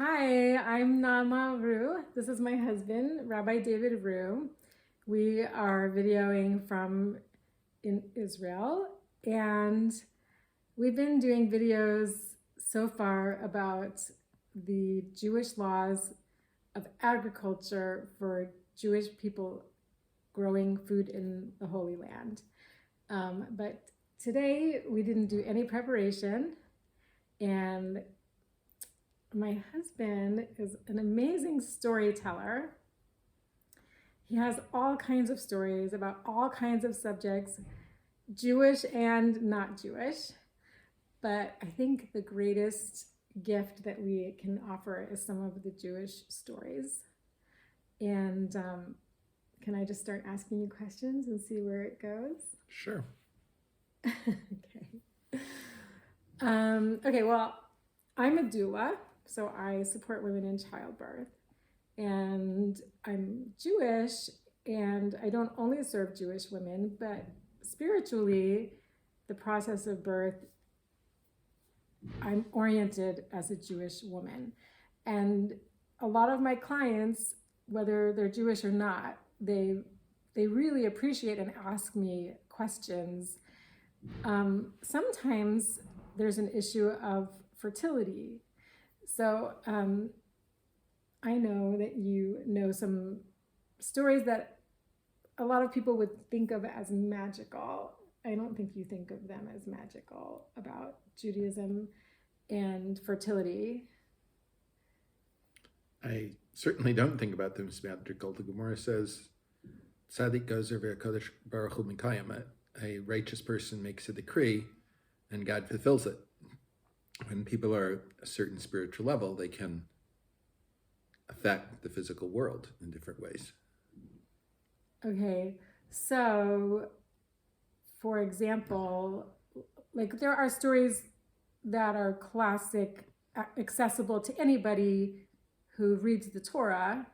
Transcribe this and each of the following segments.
Hi, I'm Nama Rue. This is my husband, Rabbi David Rue. We are videoing from in Israel, and we've been doing videos so far about the Jewish laws of agriculture for Jewish people growing food in the Holy Land. But today we didn't do any preparation, and my husband is an amazing storyteller. He has all kinds of stories about all kinds of subjects, Jewish and not Jewish. But I think the greatest gift that we can offer is some of the Jewish stories. And can I just start asking you questions and see where it goes? Sure. Okay. Okay, well, I'm a doula, so I support women in childbirth. And I'm Jewish, and I don't only serve Jewish women, but spiritually, the process of birth, I'm oriented as a Jewish woman. And a lot of my clients, whether they're Jewish or not, they really appreciate and ask me questions. Sometimes there's an issue of fertility. So I know that you know some stories that a lot of people would think of as magical. I don't think you think of them as magical about Judaism and fertility. I certainly don't think about them as magical. The Gemara says, Tzadik gozer v'HaKadosh Baruch Hu mikayim it. A righteous person makes a decree, and God fulfills it. When people are at a certain spiritual level, they can affect the physical world in different ways. Okay, so for example, like there are stories that are classic, accessible to anybody who reads the Torah.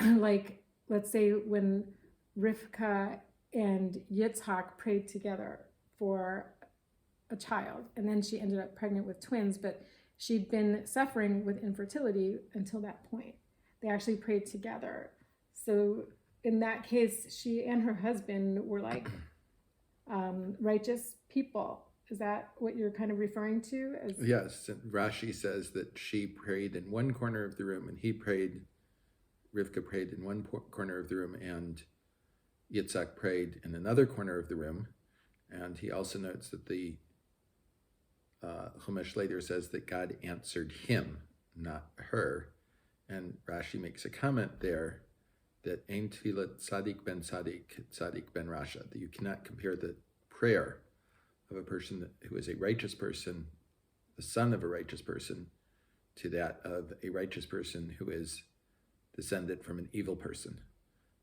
Like, let's say when Rivka and Yitzhak prayed together for a child, and then she ended up pregnant with twins, but she'd been suffering with infertility until that point. They actually prayed together. So in that case, she and her husband were like righteous people. Is that what you're kind of referring to? Yes, and Rashi says that she prayed in one corner of the room, and Rivka prayed in one corner of the room, and Yitzhak prayed in another corner of the room. And he also notes that the Chumash later says that God answered him, not her. And Rashi makes a comment there that Ein Tfilat Tzadik ben Rasha, that you cannot compare the prayer of a person who is a righteous person, the son of a righteous person, to that of a righteous person who is descended from an evil person.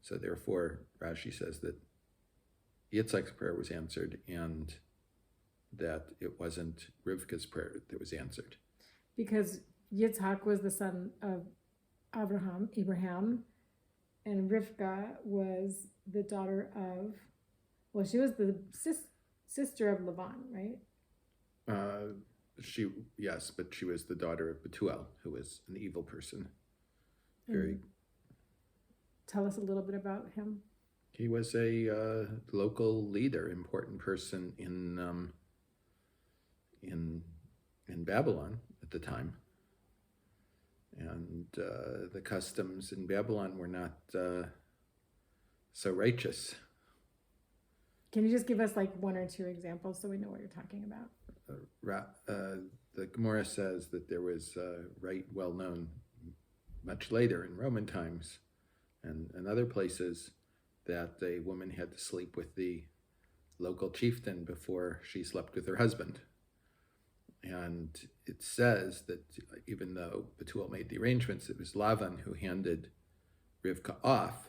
So therefore, Rashi says that Yitzhak's prayer was answered and that it wasn't Rivka's prayer that was answered. Because Yitzhak was the son of Abraham, and Rivka was the daughter of, well, she was the sister of Lavan, right? Yes, but she was the daughter of Betuel, who was an evil person. Tell us a little bit about him. He was a local leader, important person in Babylon at the time, and the customs in Babylon were not so righteous. Can you just give us like one or two examples so we know what you're talking about? The Gemara says that there was a rite well known much later in Roman times and other places that a woman had to sleep with the local chieftain before she slept with her husband. And it says that even though Betuel made the arrangements, it was Lavan who handed Rivka off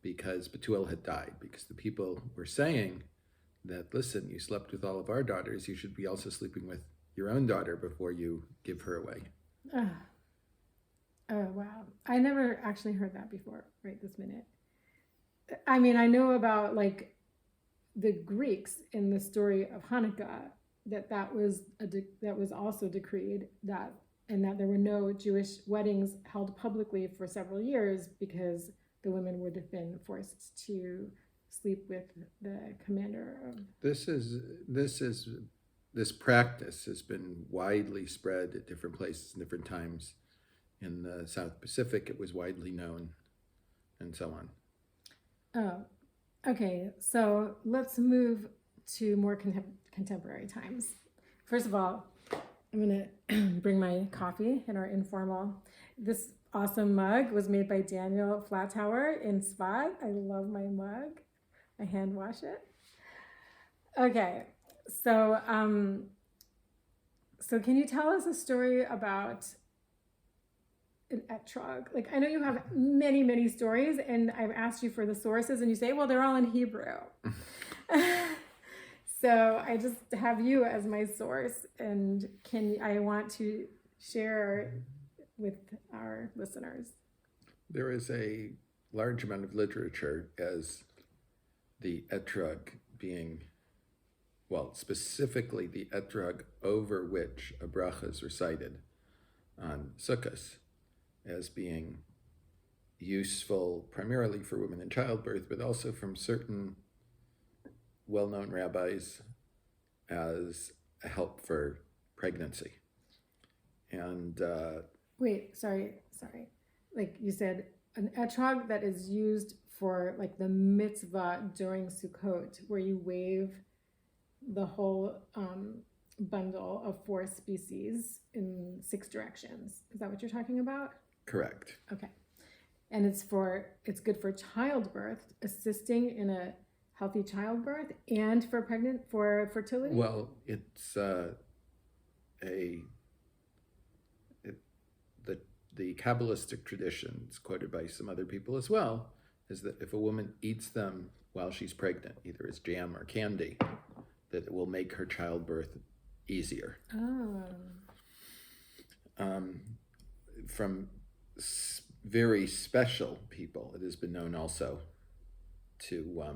because Betuel had died, because the people were saying that, listen, you slept with all of our daughters, you should be also sleeping with your own daughter before you give her away. Oh, wow. I never actually heard that before, right this minute. I mean, I know about like the Greeks in the story of Hanukkah, that was also decreed that and that there were no Jewish weddings held publicly for several years because the women would have been forced to sleep with the commander of. This practice has been widely spread at different places and different times. In the South Pacific, it was widely known, and so on. Oh, okay. So let's move to more contemporary times. First of all, I'm going to bring my coffee in our informal. This awesome mug was made by Daniel Flattower in Svat. I love my mug. I hand wash it. Okay, so can you tell us a story about an etrog? Like, I know you have many, many stories, and I've asked you for the sources, and you say, well, they're all in Hebrew. So I just have you as my source, and I want to share with our listeners. There is a large amount of literature as the etrog being, well, specifically the etrog over which a bracha is recited on Sukkot, as being useful primarily for women in childbirth, but also from certain well-known rabbis as a help for pregnancy. And wait, sorry. Like you said, an etrog that is used for like the mitzvah during Sukkot, where you wave the whole bundle of 4 species in 6 directions. Is that what you're talking about? correct. Okay. And it's good for childbirth, assisting in a healthy childbirth, and for fertility? Well, it's the Kabbalistic tradition, it's quoted by some other people as well, is that if a woman eats them while she's pregnant, either as jam or candy, that it will make her childbirth easier. Oh. From very special people, it has been known also to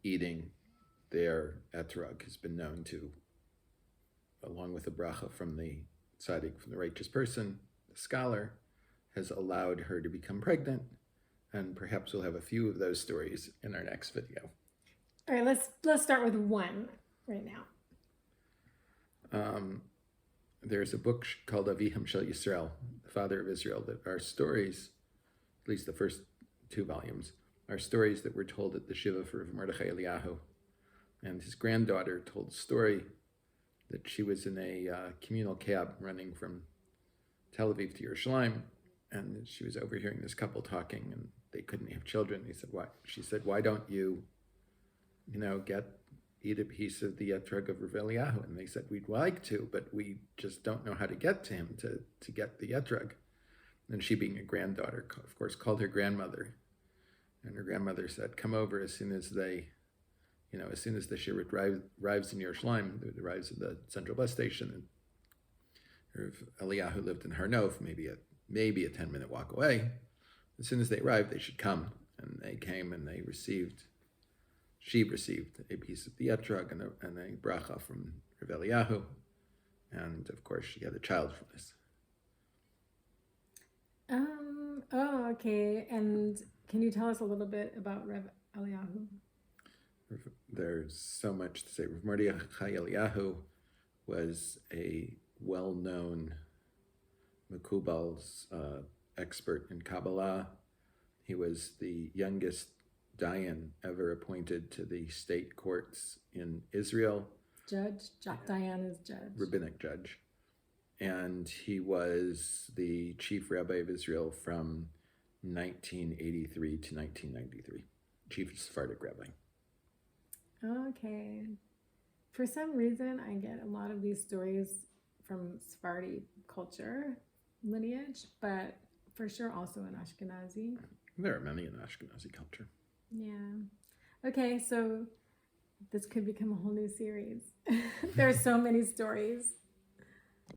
eating their etrog has been known to, along with a bracha from the tzaddik, from the righteous person, the scholar, has allowed her to become pregnant, and perhaps we'll have a few of those stories in our next video. All right, let's start with one right now. There's a book called Aviham Shel Yisrael, the Father of Israel, that are stories, at least the first 2 volumes, are stories that were told at the Shiva for Mordechai Eliyahu. And his granddaughter told a story that she was in a communal cab running from Tel Aviv to Yerushalayim, and she was overhearing this couple talking, and they couldn't have children. He said, "Why?" She said, "Why don't you, eat a piece of the etrog of Rav Eliyahu?" And they said, "We'd like to, but we just don't know how to get to him to get the etrog." And she, being a granddaughter, of course, called her grandmother. And her grandmother said, "Come over as soon as the Shirit arrives in Yerushalayim." It arrives at the central bus station. And Rav Eliyahu lived in Har Nof, maybe a 10-minute walk away. As soon as they arrived, they should come. And they came, and she received a piece of the etrog and a bracha from Rav Eliyahu. And of course, she had a child from this. Oh, okay. And can you tell us a little bit about Rav Eliyahu? There's so much to say. Rav Mordechai Eliyahu was a well-known Mekubal's expert in Kabbalah. He was the youngest Dayan ever appointed to the state courts in Israel. Judge? Dayan is judge. Rabbinic judge. And he was the chief rabbi of Israel from 1983 to 1993. Chief Sephardic rabbi. Okay. For some reason, I get a lot of these stories from Sephardi culture lineage, but for sure also in Ashkenazi. There are many in Ashkenazi culture. Yeah. Okay, so this could become a whole new series. There are so many stories.